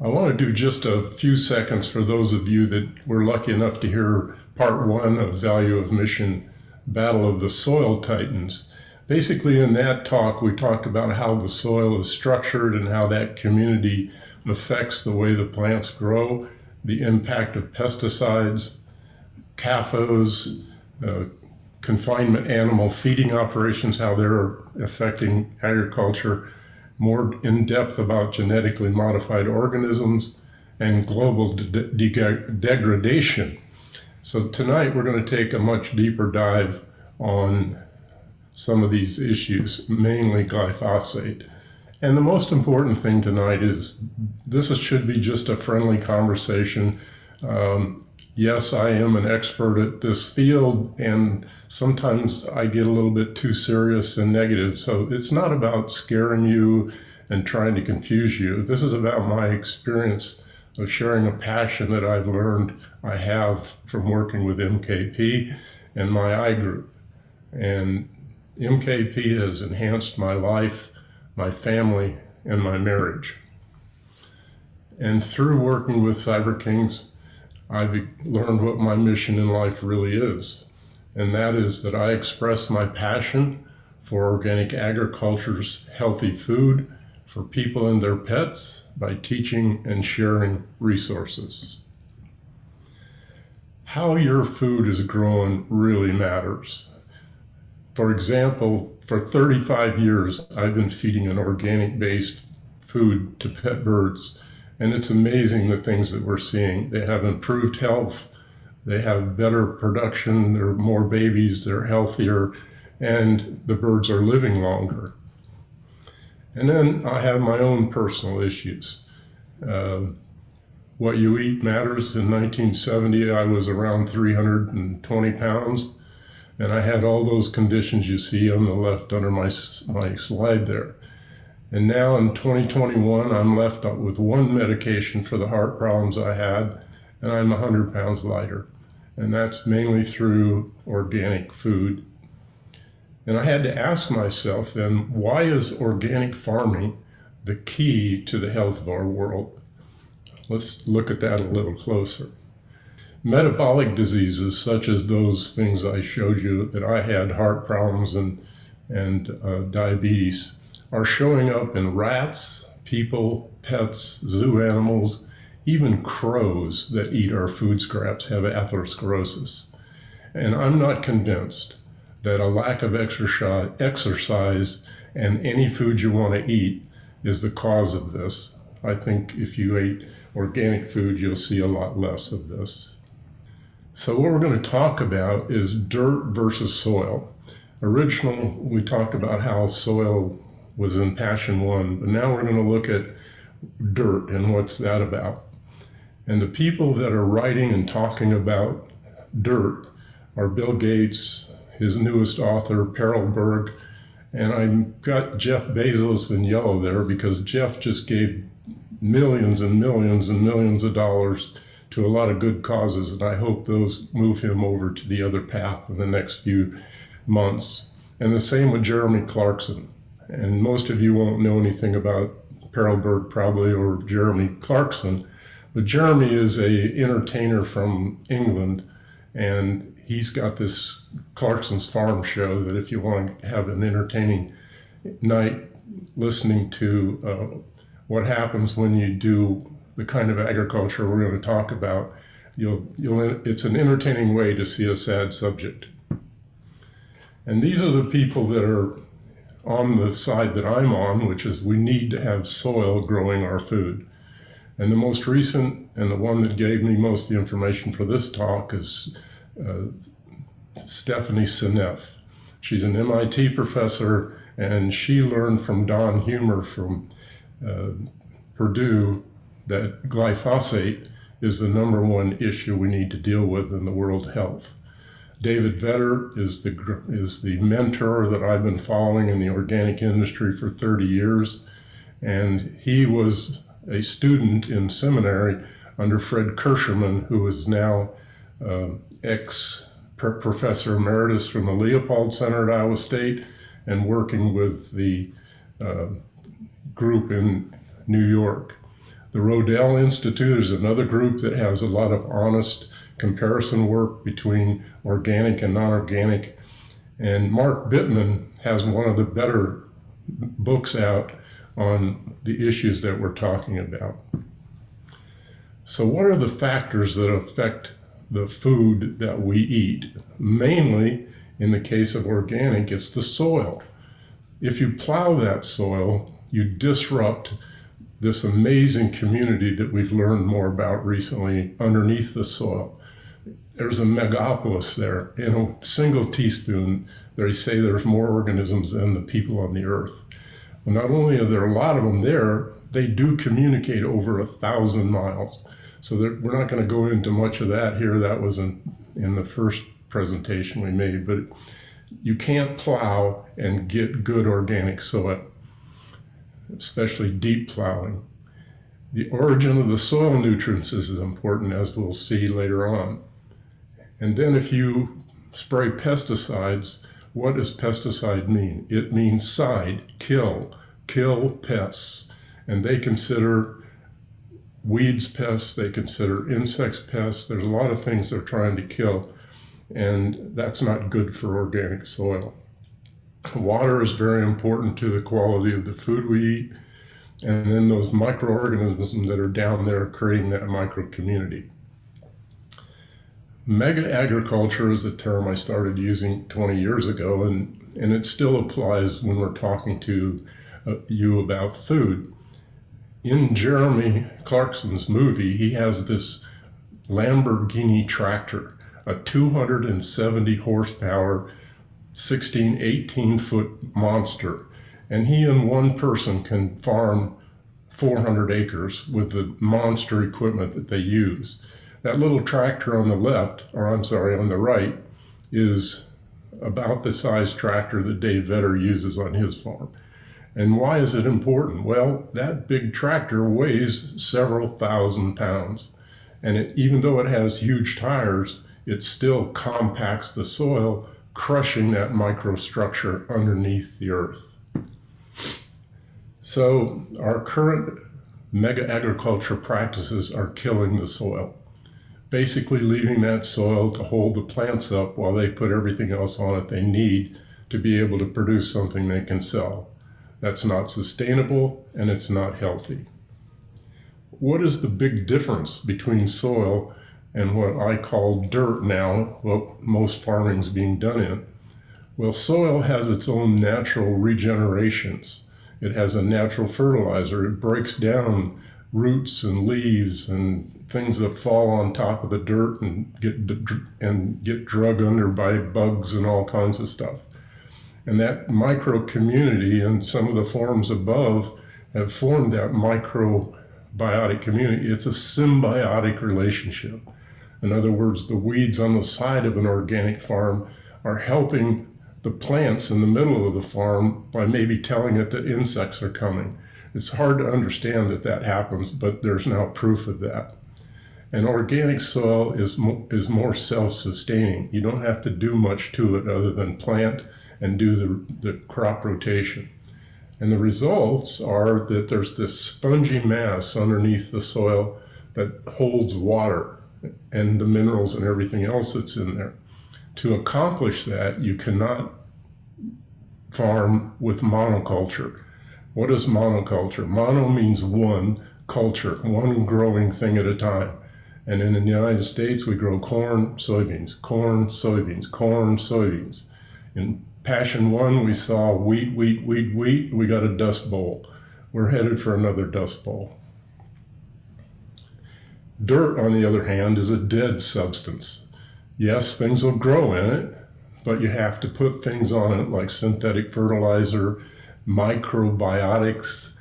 I want to do just a few seconds for those of you that were lucky enough to hear part one of Value of Mission, Battle of the Soil Titans. Basically in that talk, we talked about how the soil is structured and how that community affects the way the plants grow, the impact of pesticides, CAFOs, confinement animal feeding operations, how they're affecting agriculture, more in depth about genetically modified organisms, and global degradation. So tonight we're going to take a much deeper dive on some of these issues, mainly glyphosate. And the most important thing tonight is this should be just a friendly conversation. Yes, I am an expert at this field, and sometimes I get a little bit too serious and negative. So it's not about scaring you and trying to confuse you. This is about my experience of sharing a passion that I've learned I have from working with MKP and my I group. And MKP has enhanced my life, my family, and my marriage. And through working with Cyber Kings, I've learned what my mission in life really is. And that is that I express my passion for organic agriculture's healthy food for people and their pets by teaching and sharing resources. How your food is grown really matters. For example, for 35 years, I've been feeding an organic-based food to pet birds. And it's amazing the things that we're seeing. They have improved health, they have better production, there are more babies, they're healthier, and the birds are living longer. And then I have my own personal issues. What you eat matters. In 1970, I was around 320 pounds, and I had all those conditions you see on the left under my slide there. And now in 2021, I'm left up with one medication for the heart problems I had, and I'm 100 pounds lighter. And that's mainly through organic food. And I had to ask myself then, why is organic farming the key to the health of our world? Let's look at that a little closer. Metabolic diseases, such as those things I showed you that I had, heart problems and diabetes, are showing up in rats, people, pets, zoo animals, even crows that eat our food scraps have atherosclerosis. And I'm not convinced that a lack of exercise and any food you want to eat is the cause of this. I think if you ate organic food, you'll see a lot less of this. So what we're going to talk about is dirt versus soil. Originally, we talked about how soil was in Passion 1, but now we're going to look at dirt and what's that about. And the people that are writing and talking about dirt are Bill Gates, his newest author, Perelberg, and I've got Jeff Bezos in yellow there because Jeff just gave millions and millions and millions of dollars to a lot of good causes, and I hope those move him over to the other path in the next few months. And the same with Jeremy Clarkson. And most of you won't know anything about Perelberg probably or Jeremy Clarkson, but Jeremy is an entertainer from England, and he's got this Clarkson's Farm show that if you want to have an entertaining night listening to what happens when you do the kind of agriculture we're going to talk about, it's an entertaining way to see a sad subject. And these are the people that are on the side that I'm on, which is we need to have soil growing our food. And the most recent, and the one that gave me most of the information for this talk, is Stephanie Seneff. She's an MIT professor, and she learned from Don Humer from Purdue that glyphosate is the #1 issue we need to deal with in the world health. David Vetter is the mentor that I've been following in the organic industry for 30 years, and he was a student in seminary under Fred Kirschman, who is now ex-professor emeritus from the Leopold Center at Iowa State and working with the group in New York. The Rodell Institute is another group that has a lot of honest comparison work between organic and non-organic. And Mark Bittman has one of the better books out on the issues that we're talking about. So what are the factors that affect the food that we eat? Mainly, in the case of organic, it's the soil. If you plow that soil, you disrupt this amazing community that we've learned more about recently underneath the soil. There's a megapolis there. In a single teaspoon, they say there's more organisms than the people on the earth. Well, not only are there a lot of them there, they do communicate over 1,000 miles. So we're not going to go into much of that here. That was in the first presentation we made, but you can't plow and get good organic soil, especially deep plowing. The origin of the soil nutrients is important, as we'll see later on. And then if you spray pesticides, what does pesticide mean? It means side, kill pests. And they consider weeds pests, they consider insects pests. There's a lot of things they're trying to kill, and that's not good for organic soil. Water is very important to the quality of the food we eat, and then those microorganisms that are down there creating that micro community. Mega agriculture is a term I started using 20 years ago, and it still applies when we're talking to you about food. In Jeremy Clarkson's movie, he has this Lamborghini tractor, a 270 horsepower, 16, 18-foot monster. And he and one person can farm 400 acres with the monster equipment that they use. That little tractor on the left, or I'm sorry, on the right, is about the size tractor that Dave Vetter uses on his farm. And why is it important? Well, that big tractor weighs several thousand pounds. And even though it has huge tires, it still compacts the soil, crushing that microstructure underneath the earth. So our current mega agriculture practices are killing the soil, basically leaving that soil to hold the plants up while they put everything else on it they need to be able to produce something they can sell. That's not sustainable, and it's not healthy. What is the big difference between soil and what I call dirt now, what most farming is being done in? Well, soil has its own natural regenerations. It has a natural fertilizer. It breaks down roots and leaves and things that fall on top of the dirt and get drug under by bugs and all kinds of stuff. And that micro community and some of the forms above have formed that microbiotic community. It's a symbiotic relationship. In other words, the weeds on the side of an organic farm are helping the plants in the middle of the farm by maybe telling it that insects are coming. It's hard to understand that that happens, but there's now proof of that. And organic soil is more self-sustaining. You don't have to do much to it other than plant and do the crop rotation. And the results are that there's this spongy mass underneath the soil that holds water and the minerals and everything else that's in there. To accomplish that, you cannot farm with monoculture. What is monoculture? Mono means one culture, one growing thing at a time. And in the United States, we grow corn, soybeans, corn, soybeans, corn, soybeans. In Passion 1, we saw wheat, wheat, wheat, wheat. We got a dust bowl. We're headed for another dust bowl. Dirt, on the other hand, is a dead substance. Yes, things will grow in it, but you have to put things on it like synthetic fertilizer, microbiotics,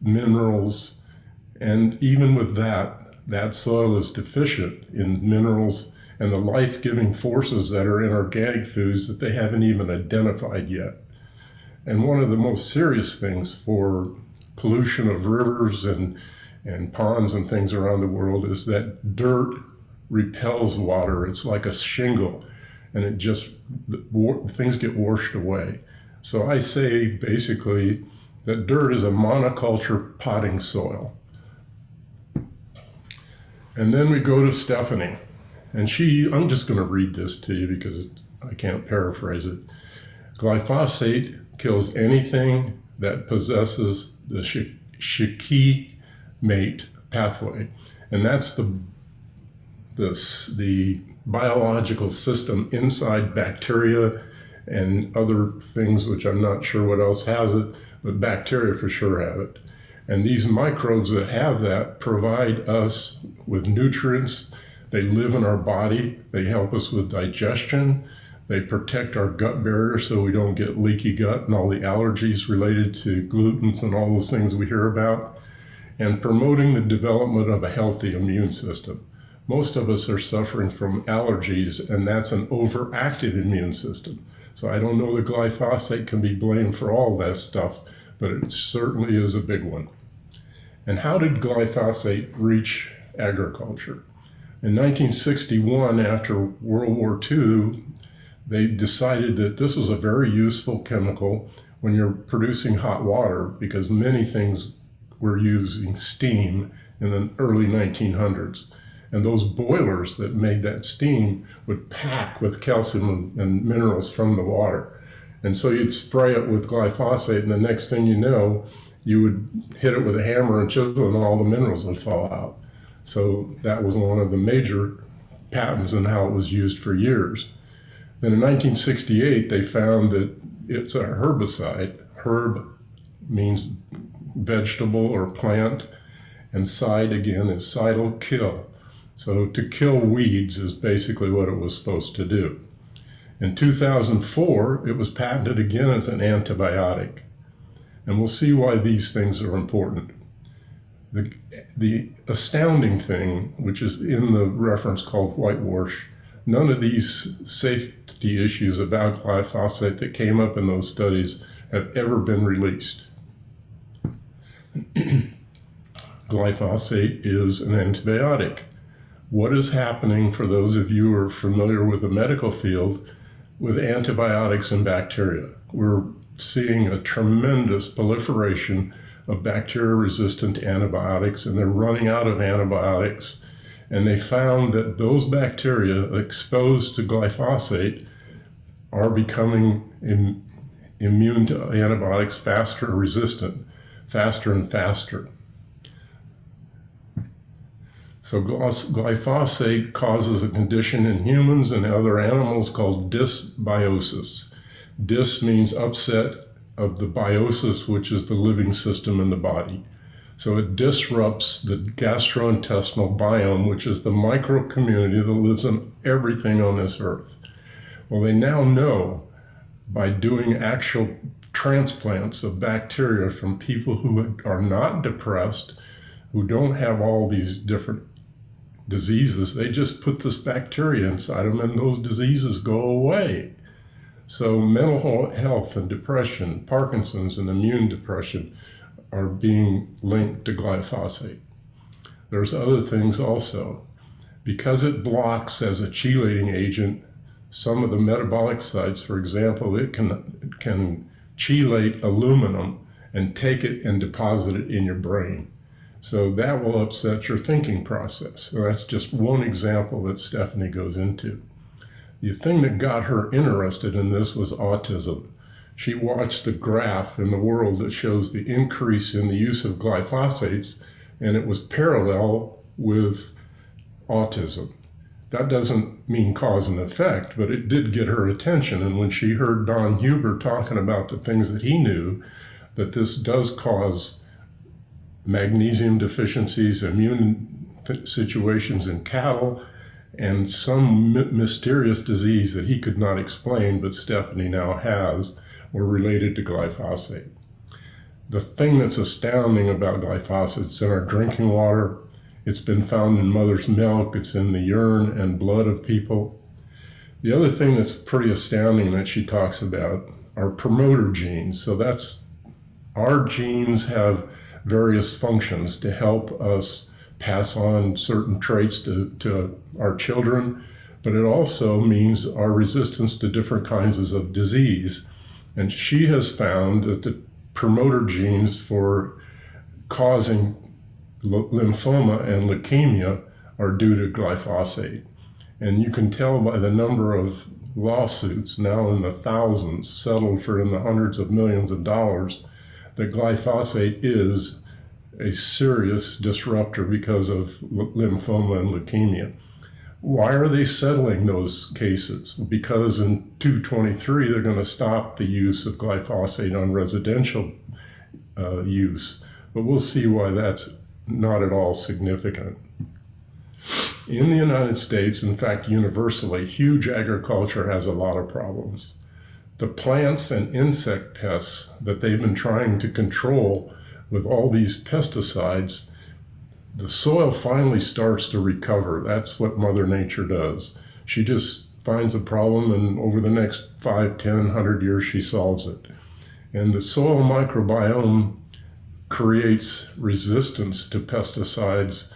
minerals, and even with that, that soil is deficient in minerals and the life-giving forces that are in organic foods that they haven't even identified yet. And one of the most serious things for pollution of rivers and ponds and things around the world is that dirt repels water. It's like a shingle, and it just, things get washed away. So I say basically that dirt is a monoculture potting soil. And then we go to Stephanie. And I'm just going to read this to you because I can't paraphrase it. Glyphosate kills anything that possesses the shikimate pathway. And that's the biological system inside bacteria and other things, which I'm not sure what else has it, but bacteria for sure have it. And these microbes that have that provide us with nutrients. They live in our body. They help us with digestion. They protect our gut barrier so we don't get leaky gut and all the allergies related to glutens and all those things we hear about. And promoting the development of a healthy immune system. Most of us are suffering from allergies, and that's an overactive immune system. So I don't know that glyphosate can be blamed for all that stuff, but it certainly is a big one. And how did glyphosate reach agriculture? In 1961, after World War II, they decided that this was a very useful chemical when you're producing hot water, because many things were using steam in the early 1900s. And those boilers that made that steam would pack with calcium and minerals from the water. And so you'd spray it with glyphosate, and the next thing you know, you would hit it with a hammer and chisel, and all the minerals would fall out. So that was one of the major patents in how it was used for years. Then in 1968, they found that it's a herbicide. Herb means vegetable or plant, and side again is sidal kill. So to kill weeds is basically what it was supposed to do. In 2004, it was patented again as an antibiotic. And we'll see why these things are important. The astounding thing, which is in the reference called whitewash, none of these safety issues about glyphosate that came up in those studies have ever been released. Glyphosate is an antibiotic. What is happening, for those of you who are familiar with the medical field, with antibiotics and bacteria? We're seeing a tremendous proliferation of bacteria-resistant antibiotics, and they're running out of antibiotics. And they found that those bacteria exposed to glyphosate are becoming immune to antibiotics faster, resistant, faster and faster. So glyphosate causes a condition in humans and other animals called dysbiosis. Dys means upset of the biosis, which is the living system in the body. So it disrupts the gastrointestinal biome, which is the micro community that lives in everything on this earth. Well, they now know by doing actual transplants of bacteria from people who are not depressed, who don't have all these different diseases, they just put this bacteria inside them and those diseases go away. So mental health and depression, Parkinson's and immune depression are being linked to glyphosate. There's other things also. Because it blocks as a chelating agent some of the metabolic sites, for example, it can chelate aluminum and take it and deposit it in your brain. So that will upset your thinking process. So that's just one example that Stephanie goes into. The thing that got her interested in this was autism. She watched the graph in the world that shows the increase in the use of glyphosates, and it was parallel with autism. That doesn't mean cause and effect, but it did get her attention. And when she heard Don Huber talking about the things that he knew, that this does cause magnesium deficiencies, immune situations in cattle, and some mysterious disease that he could not explain, but Stephanie now has, were related to glyphosate. The thing that's astounding about glyphosate, it's in our drinking water, it's been found in mother's milk, it's in the urine and blood of people. The other thing that's pretty astounding that she talks about are promoter genes. So that's, our genes have various functions to help us pass on certain traits to our children, but it also means our resistance to different kinds of disease. And she has found that the promoter genes for causing lymphoma and leukemia are due to glyphosate. And you can tell by the number of lawsuits, now in the thousands, settled for in the hundreds of millions of dollars, that glyphosate is a serious disruptor because of lymphoma and leukemia. Why are they settling those cases? Because in 223, they're going to stop the use of glyphosate on residential use. But we'll see why that's not at all significant. In the United States, in fact, universally, huge agriculture has a lot of problems. The plants and insect pests that they've been trying to control with all these pesticides, the soil finally starts to recover. That's what Mother Nature does. She just finds a problem, and over the next 5, 10, 100 years, she solves it. And the soil microbiome creates resistance to pesticides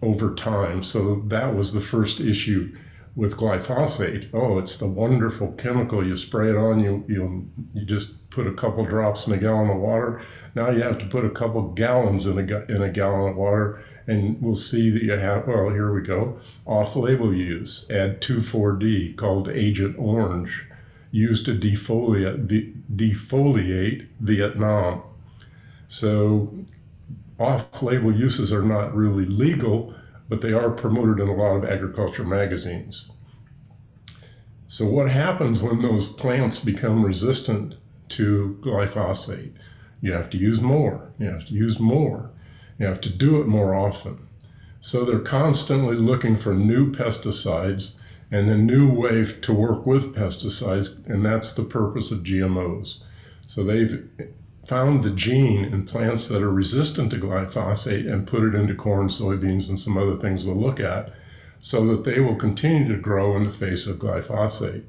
over time. So that was the first issue with glyphosate. Oh, it's the wonderful chemical. You spray it on, you just put a couple drops in a gallon of water. Now you have to put a couple gallons in a gallon of water, and we'll see that you have, well, here we go, off-label use. Add 2,4-D, called Agent Orange, used to defoliate Vietnam. So off-label uses are not really legal, but they are promoted in a lot of agriculture magazines. So what happens when those plants become resistant to glyphosate? You have to use more, you have to use more, you have to do it more often. So they're constantly looking for new pesticides and a new way to work with pesticides, and that's the purpose of GMOs. So they've found the gene in plants that are resistant to glyphosate and put it into corn, soybeans, and some other things we'll look at, so that they will continue to grow in the face of glyphosate.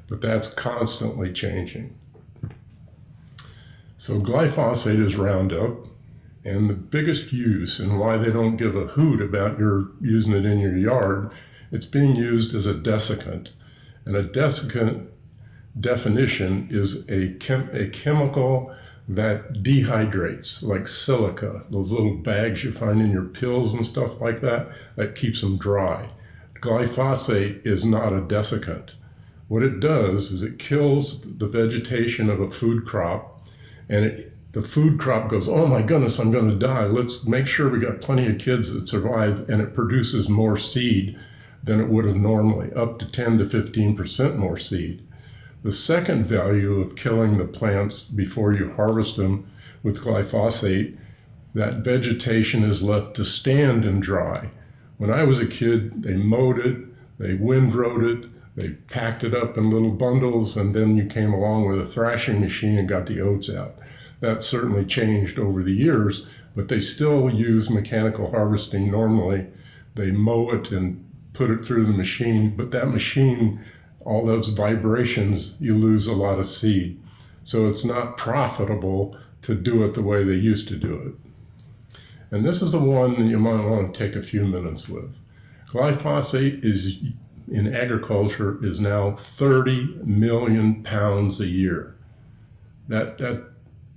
But that's constantly changing. So glyphosate is Roundup, and the biggest use, and why they don't give a hoot about your using it in your yard, it's being used as a desiccant. And a desiccant definition is a chemical that dehydrates, like silica, those little bags you find in your pills and stuff like that, that keeps them dry. Glyphosate is not a desiccant. What it does is it kills the vegetation of a food crop, and the food crop goes, oh my goodness, I'm going to die. Let's make sure we got plenty of kids that survive, and it produces more seed than it would have normally, up to 10 to 15% more seed. The second value of killing the plants before you harvest them with glyphosate, that vegetation is left to stand and dry. When I was a kid, they mowed it, they windrowed it, they packed it up in little bundles, and then you came along with a thrashing machine and got the oats out. That certainly changed over the years, but they still use mechanical harvesting normally. They mow it and put it through the machine, but that machine, all those vibrations, you lose a lot of seed. So it's not profitable to do it the way they used to do it. And this is the one that you might want to take a few minutes with. Glyphosate is, in agriculture, is now 30 million pounds a year. That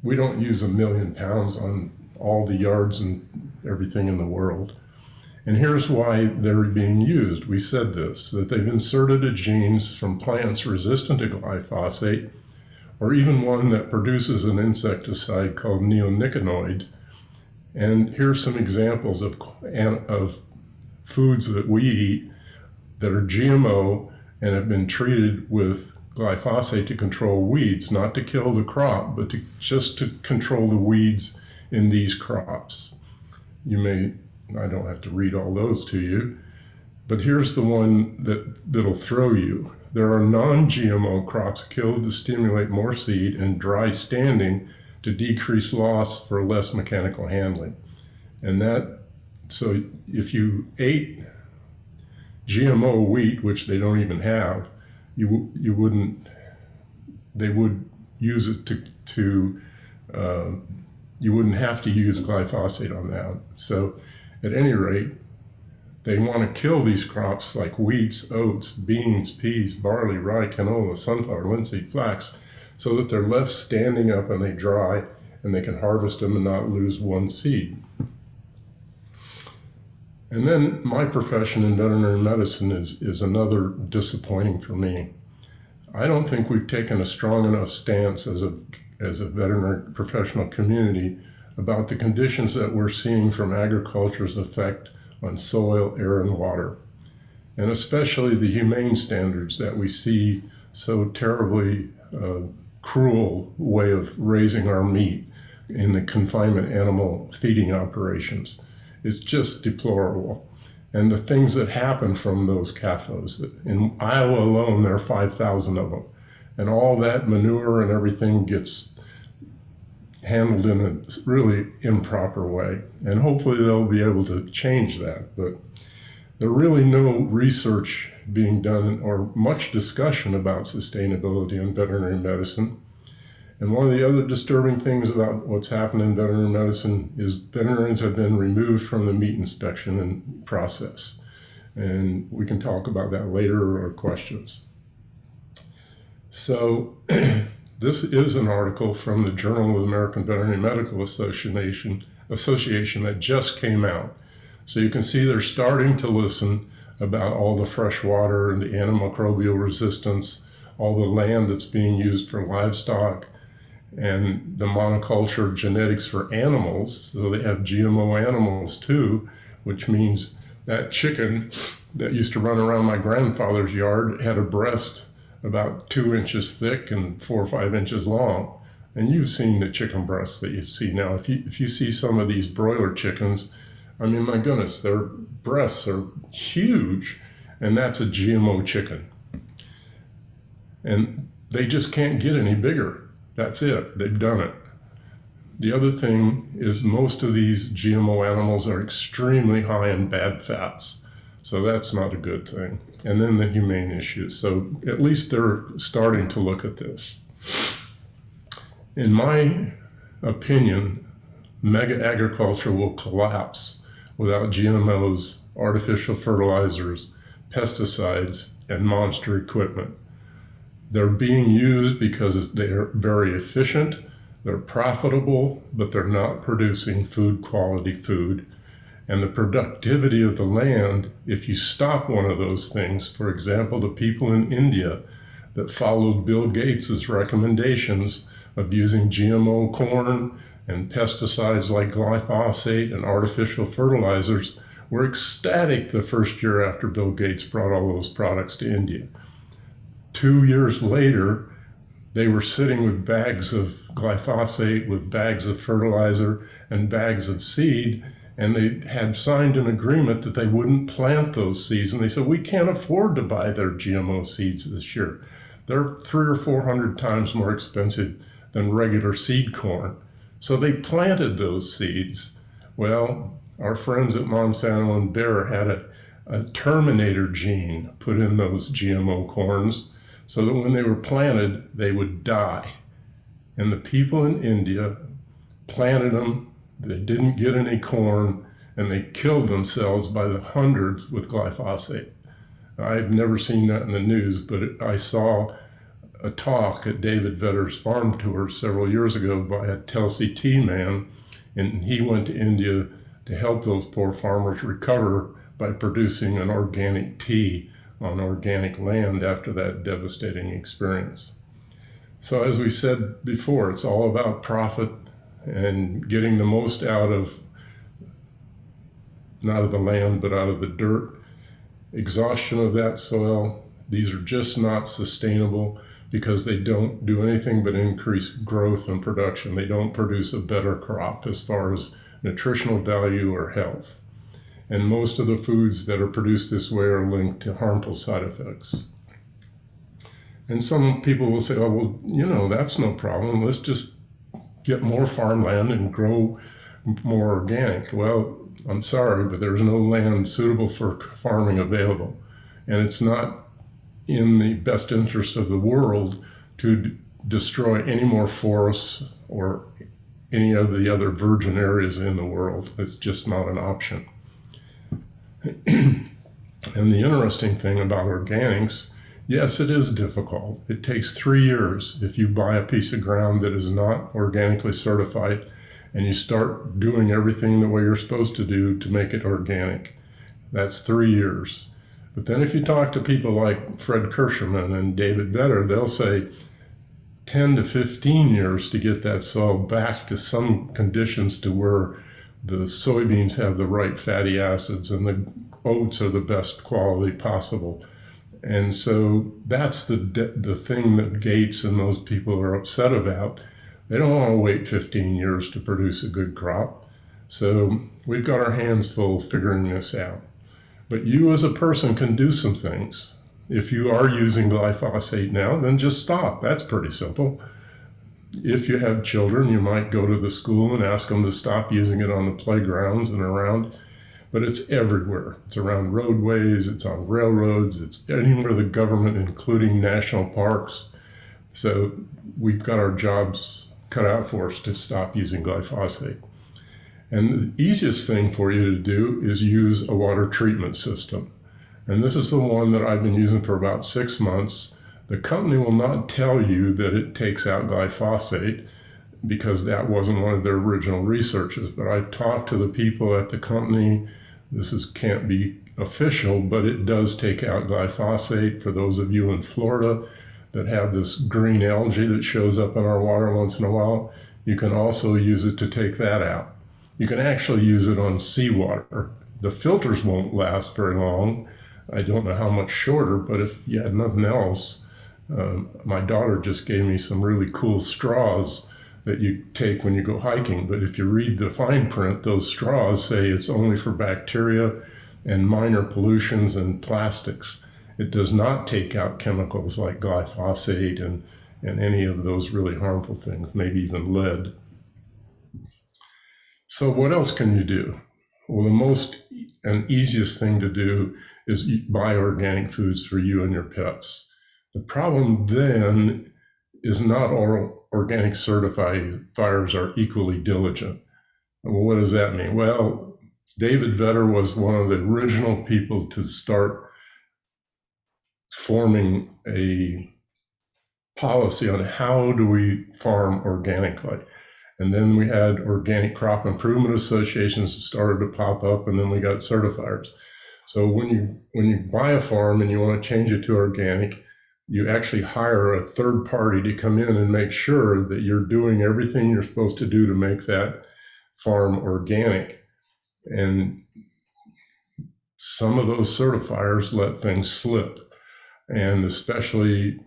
we don't use 1 million pounds on all the yards and everything in the world. And here's why they're being used. We said this, that they've inserted genes from plants resistant to glyphosate, or even one that produces an insecticide called neonicotinoid. And here's some examples of foods that we eat that are GMO and have been treated with glyphosate to control weeds, not to kill the crop, but just to control the weeds in these crops. I don't have to read all those to you, but here's the one that'll throw you. There are non-GMO crops killed to stimulate more seed and dry standing to decrease loss for less mechanical handling. And so if you ate GMO wheat, which they don't even have, they would use it you wouldn't have to use glyphosate on that. So at any rate, they want to kill these crops like wheats, oats, beans, peas, barley, rye, canola, sunflower, linseed, flax, so that they're left standing up and they dry and they can harvest them and not lose one seed. And then my profession in veterinary medicine is another disappointing for me. I don't think we've taken a strong enough stance as a veterinary professional community about the conditions that we're seeing from agriculture's effect on soil, air, and water, and especially the humane standards that we see so terribly cruel way of raising our meat in the confinement animal feeding operations. It's just deplorable. And the things that happen from those CAFOs, in Iowa alone, there are 5,000 of them. And all that manure and everything gets handled in a really improper way. And hopefully they'll be able to change that. But there's really no research being done or much discussion about sustainability in veterinary medicine. And one of the other disturbing things about what's happened in veterinary medicine is veterinarians have been removed from the meat inspection and process. And we can talk about that later or questions. So this is an article from the Journal of the American Veterinary Medical Association that just came out. So you can see they're starting to listen about all the fresh water and the antimicrobial resistance, all the land that's being used for livestock, and the monoculture genetics for animals. So they have GMO animals too, which means that chicken that used to run around my grandfather's yard had a breast about 2 inches thick and 4 or 5 inches long. And you've seen the chicken breasts that you see now. If you see some of these broiler chickens, I mean, my goodness, their breasts are huge, and that's a GMO chicken. And they just can't get any bigger. That's it, they've done it. The other thing is most of these GMO animals are extremely high in bad fats. So that's not a good thing. And then the humane issues. So at least they're starting to look at this. In my opinion, mega agriculture will collapse without GMOs, artificial fertilizers, pesticides, and monster equipment. They're being used because they are very efficient, they're profitable, but they're not producing quality food. And the productivity of the land, if you stop one of those things, for example, the people in India that followed Bill Gates's recommendations of using GMO corn and pesticides like glyphosate and artificial fertilizers, were ecstatic the first year after Bill Gates brought all those products to India. 2 years later, they were sitting with bags of glyphosate, with bags of fertilizer, and bags of seed, and they had signed an agreement that they wouldn't plant those seeds. And they said, we can't afford to buy their GMO seeds this year. They're 300 or 400 times more expensive than regular seed corn. So they planted those seeds. Well, our friends at Monsanto and Bayer had a terminator gene put in those GMO corns, so that when they were planted, they would die. And the people in India planted them, they didn't get any corn, and they killed themselves by the hundreds with glyphosate. I've never seen that in the news, but I saw a talk at David Vetter's farm tour several years ago by a Telsey tea man, and he went to India to help those poor farmers recover by producing an organic tea on organic land after that devastating experience. So as we said before, it's all about profit and getting the most out of, not of the land, but out of the dirt. Exhaustion of that soil. These are just not sustainable because they don't do anything but increase growth and production. They don't produce a better crop as far as nutritional value or health. And most of the foods that are produced this way are linked to harmful side effects. And some people will say, oh, well, you know, that's no problem. Let's just get more farmland and grow more organic. Well, I'm sorry, but there's no land suitable for farming available. And it's not in the best interest of the world to destroy any more forests or any of the other virgin areas in the world. It's just not an option. And the interesting thing about organics, yes, it is difficult. It takes 3 years if you buy a piece of ground that is not organically certified and you start doing everything the way you're supposed to do to make it organic. That's 3 years. But then if you talk to people like Fred Kirschman and David Vedder, they'll say 10 to 15 years to get that soil back to some conditions to where the soybeans have the right fatty acids and the oats are the best quality possible. And so that's the thing that Gates and those people are upset about. They don't want to wait 15 years to produce a good crop. So we've got our hands full figuring this out. But you as a person can do some things. If you are using glyphosate now, then just stop. That's pretty simple. If you have children, you might go to the school and ask them to stop using it on the playgrounds and around. But it's everywhere. It's around roadways, it's on railroads, it's anywhere the government, including national parks. So we've got our jobs cut out for us to stop using glyphosate. And the easiest thing for you to do is use a water treatment system. And this is the one that I've been using for about 6 months. The company will not tell you that it takes out glyphosate because that wasn't one of their original researches. But I've talked to the people at the company. Can't be official, but it does take out glyphosate. For those of you in Florida that have this green algae that shows up in our water once in a while, you can also use it to take that out. You can actually use it on seawater. The filters won't last very long. I don't know how much shorter, but if you had nothing else, my daughter just gave me some really cool straws that you take when you go hiking. But if you read the fine print, those straws say it's only for bacteria and minor pollutions and plastics. It does not take out chemicals like glyphosate and any of those really harmful things, maybe even lead. So what else can you do? Well, the most and easiest thing to do is buy organic foods for you and your pets. The problem then is not all organic certifiers are equally diligent. Well, what does that mean? Well, David Vedder was one of the original people to start forming a policy on how do we farm organically. And then we had organic crop improvement associations that started to pop up, and then we got certifiers. So when you buy a farm and you want to change it to organic, you actually hire a third party to come in and make sure that you're doing everything you're supposed to do to make that farm organic. And some of those certifiers let things slip. And especially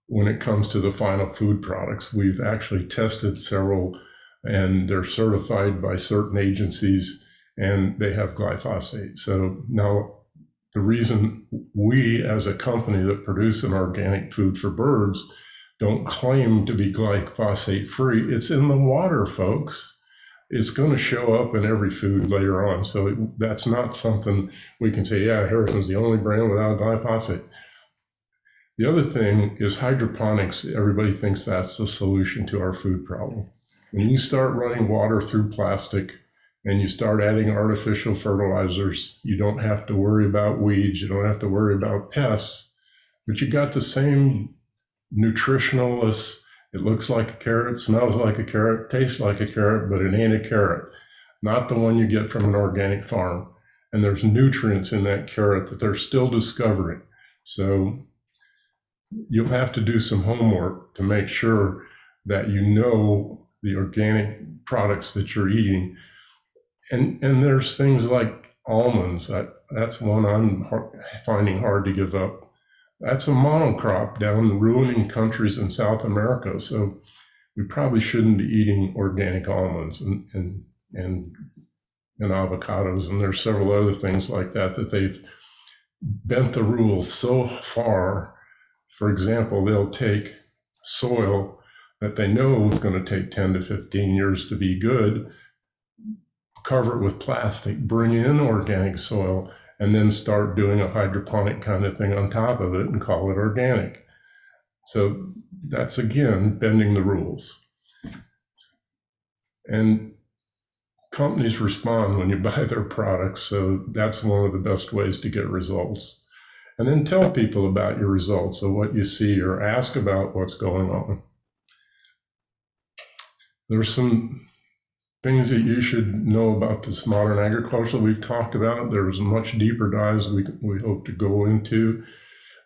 when it comes to the final food products, we've actually tested several and they're certified by certain agencies and they have glyphosate. So now the reason we as a company that produce an organic food for birds don't claim to be glyphosate free, it's in the water, folks. It's going to show up in every food later on. So that's not something we can say, yeah, Harrison's the only brand without glyphosate. The other thing is hydroponics. Everybody thinks that's the solution to our food problem. When you start running water through plastic and you start adding artificial fertilizers, you don't have to worry about weeds, you don't have to worry about pests, but you got the same nutritionalist. It looks like a carrot, smells like a carrot, tastes like a carrot, but it ain't a carrot. Not the one you get from an organic farm. And there's nutrients in that carrot that they're still discovering. So you'll have to do some homework to make sure that you know the organic products that you're eating. And there's things like almonds. That's one I'm finding hard to give up. That's a monocrop down ruining countries in South America. So we probably shouldn't be eating organic almonds and avocados. And there's several other things like that they've bent the rules so far. For example, they'll take soil that they know is going to take 10 to 15 years to be good, cover it with plastic, bring in organic soil, and then start doing a hydroponic kind of thing on top of it and call it organic. So that's, again, bending the rules. And companies respond when you buy their products, so that's one of the best ways to get results. And then tell people about your results of what you see or ask about what's going on. There's some things that you should know about this modern agriculture we've talked about. There's much deeper dives we hope to go into,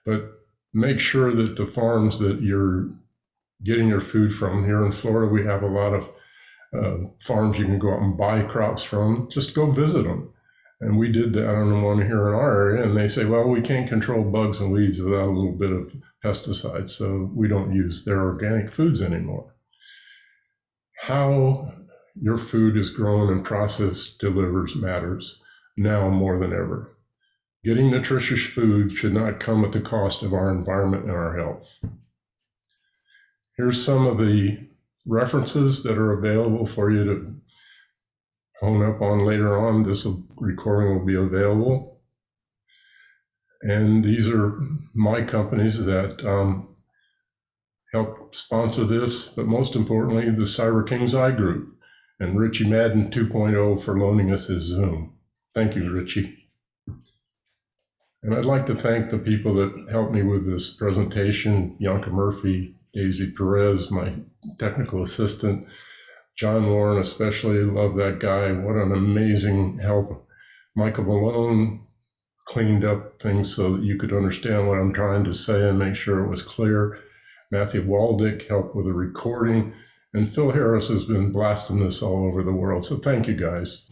but make sure that the farms that you're getting your food from, here in Florida, we have a lot of farms you can go out and buy crops from. Just go visit them. And we did that on the one here in our area, and they say, well, we can't control bugs and weeds without a little bit of pesticides, so we don't use their organic foods anymore. How your food is grown and processed delivers matters now more than ever. Getting nutritious food should not come at the cost of our environment and our health. Here's some of the references that are available for you to hone up on later on. This recording will be available. And these are my companies that help sponsor this, but most importantly, the Cyber King's Eye Group and Richie Madden 2.0 for loaning us his Zoom. Thank you, Richie. And I'd like to thank the people that helped me with this presentation: Bianca Murphy, Daisy Perez, my technical assistant, John Warren, especially, love that guy. What an amazing help. Michael Malone cleaned up things so that you could understand what I'm trying to say and make sure it was clear. Matthew Waldick helped with the recording, and Phil Harris has been blasting this all over the world. So thank you, guys.